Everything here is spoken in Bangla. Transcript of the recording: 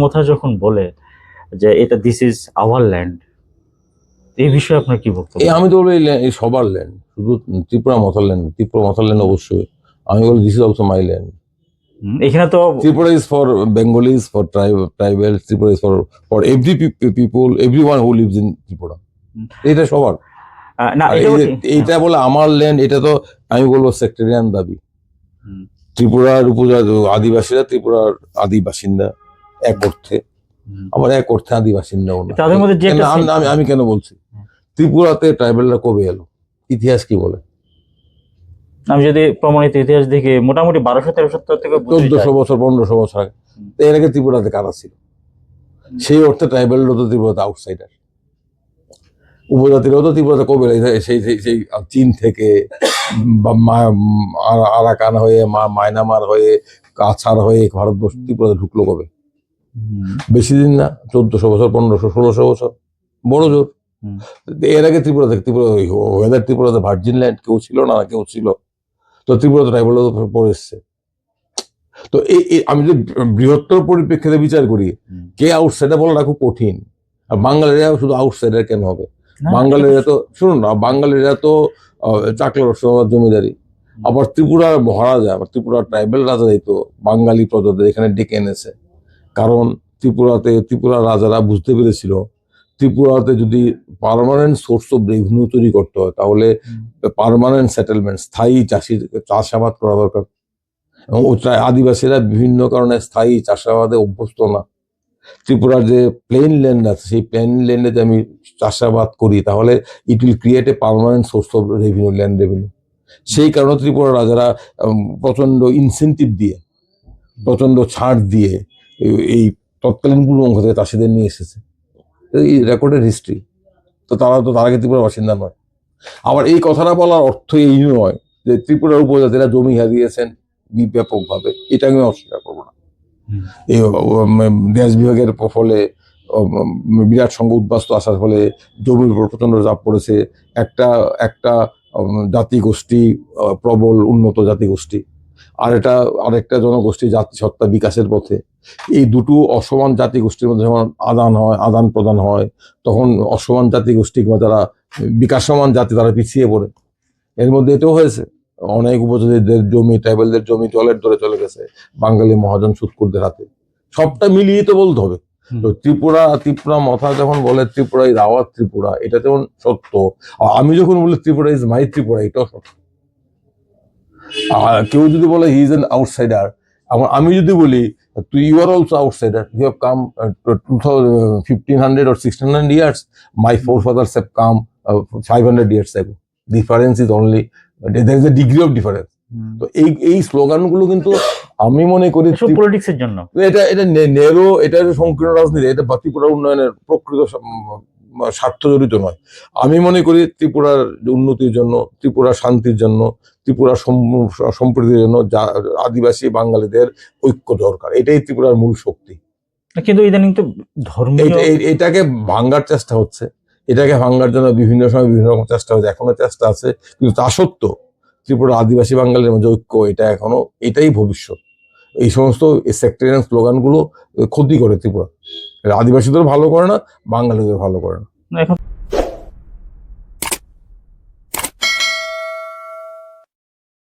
কথা যখন বলে যে এটা দিস ইজ আওয়ার ল্যান্ড, এই বিষয়ে আপনার কি বক্তব্য? আমি তো বলি এই সবার ল্যান্ড, শুধু ত্রিপুরা মাথার ল্যান্ড, ত্রিপুরা মাথার ল্যান্ড অবশ্যই। আমি বলি this is also my land. এখানে তো Tripura is for Bengalis, for tribal, Tripura is for every people, everyone who lives in Tripura. এটা সবার না, এইটা বলে আমার ল্যান্ড, এটা তো আমি বলবো সেক্টরিয়ান দাবি। ত্রিপুরার আদিবাসীরা ত্রিপুরার আদি বাসিন্দা এক অর্থে, আবার এক অর্থে আদি বাসিন্দাও না। তাদের মধ্যে যে আমি কেন বলছি ত্রিপুরাতে ট্রাইবেলরা কবে এলো, ইতিহাস কি বলে? আমি যদি প্রমাণিত ইতিহাস দেখি মোটামুটি 1200-1300 থেকে 1400 বছর 1500 বছর আগে। এর আগে ত্রিপুরাতে কারা ছিল? সেই অর্থে ট্রাইবেলরা তো ত্রিপুরাতে আউটসাইডার। উপজাতিরাও তো ত্রিপুরাতে কবে সেই সেই চীন থেকে আরাকান হয়ে মায়ানমার হয়ে কাছাড় হয়ে ভারতবর্ষ ত্রিপুরাতে ঢুকলো কবে? বেশি দিন না, 1400 বছর, 1500, 1600 বছর, বড় জোর। এর আগে ত্রিপুরাতে ভার্জিন ল্যান্ড কেউ ছিল না, কেউ ছিল? তো ত্রিপুরাতে ট্রাইবেলরা পড়ে এসছে। তো এই আমি যদি বৃহত্তর পরিপ্রেক্ষিতে বিচার করি, কে আউটসাইডার বলাটা খুব কঠিন। আর বাঙালিরা শুধু আউটসাইডার কেন হবে? বাঙালিরা তো শুনুন না, বাঙালিরা তো চাকলার জমিদারি। আবার ত্রিপুরার মহারাজা, আবার ত্রিপুরার ট্রাইবেল রাজা তো বাঙালি প্রজাদের এখানে ডেকে এনেছে। কারণ ত্রিপুরার রাজারা বুঝতে পেরেছিল ত্রিপুরাতে যদি পার্মানেন্ট সোর্স অফ রেভিনিউ তৈরি করতে হয়, তাহলে পার্মানেন্ট সেটেলমেন্ট, স্থায়ী চাষাবাদ করা দরকার। এবং আদিবাসীরা বিভিন্ন কারণে স্থায়ী চাষাবাদে অভ্যস্ত না। ত্রিপুরার যে প্লেন ল্যান্ড আছে, সেই প্লেন ল্যান্ডে যদি আমি চাষাবাদ করি, তাহলে it will create a permanent source of revenue, land revenue. সেই কারণে ত্রিপুরা রাজারা প্রচন্ড ইনসেন্টিভ দিয়ে, প্রচন্ড ছাড় দিয়ে এই তৎকালীন পূর্ববঙ্গ থেকে চাষিদের নিয়ে এসেছে। এই রেকর্ডের হিস্ট্রি। তো তারা আগে ত্রিপুরার বাসিন্দা নয়। আবার এই কথাটা বলার অর্থ এই নয় যে ত্রিপুরার উপজাতিরা জমি হারিয়েছেন ব্যাপকভাবে, এটা আমি অস্বীকার করবো না। এই দেশ বিভাগের ফলে বিরাট সংখ্যক উদ্বাস্তু আসার ফলে জমির উপর প্রচন্ড চাপ পড়েছে। একটা জাতিগোষ্ঠী, প্রবল উন্নত জাতিগোষ্ঠী, আরেকটা জনগোষ্ঠী জাতিসত্তা বিকাশের পথে। এই দুটো অসমান জাতিগোষ্ঠীর মধ্যে যখন আদান প্রদান হয়, তখন অসমান জাতিগোষ্ঠী বা যারা বিকাশমান জাতি তারা পিছিয়ে পড়ে। এর মধ্যে এটাও হয়েছে, অনেক উপজাতিদের জমি, ট্রাইবেলদের জমি জলের দরে চলে গেছে বাঙালি মহাজন সুৎকুরদের হাতে। সবটা মিলিয়ে তো বলতে হবে। তো ত্রিপুরা মাথা যখন বলে ত্রিপুরা ইজ আওয়ার ত্রিপুরা, এটা যেমন সত্য। আমি যখন বলি ত্রিপুরা ইজ মাই ত্রিপুরা, এটাও সত্য। কেউ যদি বলে হি ইজ এন আউটসাইডার, আমি যদি বলি you are also outsider, you have come 1500 or 1600 years, my forefathers have come 500 years ago. Difference is only, there is a degree of difference. তো এই স্লোগানগুলো কিন্তু আমি মনে করি পলিটিক্সের জন্য, এটা নেরো, এটা সংকীর্ণ রাজনীতি, এটা ত্রিপুরার উন্নয়নের প্রকৃত স্বার্থ জড়িত নয়। আমি মনে করি ত্রিপুরার উন্নতির জন্য, ত্রিপুরার শান্তির জন্য, ত্রিপুরার সম্প্রীতির জন্য আদিবাসী বাঙালিদের ঐক্য দরকার। এটাই ত্রিপুরার মূল শক্তি। কিন্তু ইদানিং তো এটাকে ভাঙ্গার চেষ্টা হচ্ছে, এটাকে ভাঙ্গার জন্য বিভিন্ন সময় বিভিন্ন রকম চেষ্টা হচ্ছে, এখনো চেষ্টা আছে। কিন্তু তা সত্ত্বেও ত্রিপুরা আদিবাসী বাঙালির মধ্যে ঐক্য, এটাই ভবিষ্যৎ। এই সমস্ত সেক্টরিয়ান স্লোগানগুলো ক্ষতি করে ত্রিপুরা, আদিবাসীদের ভালো করে না, বাঙালিদের ভালো করে না। এখন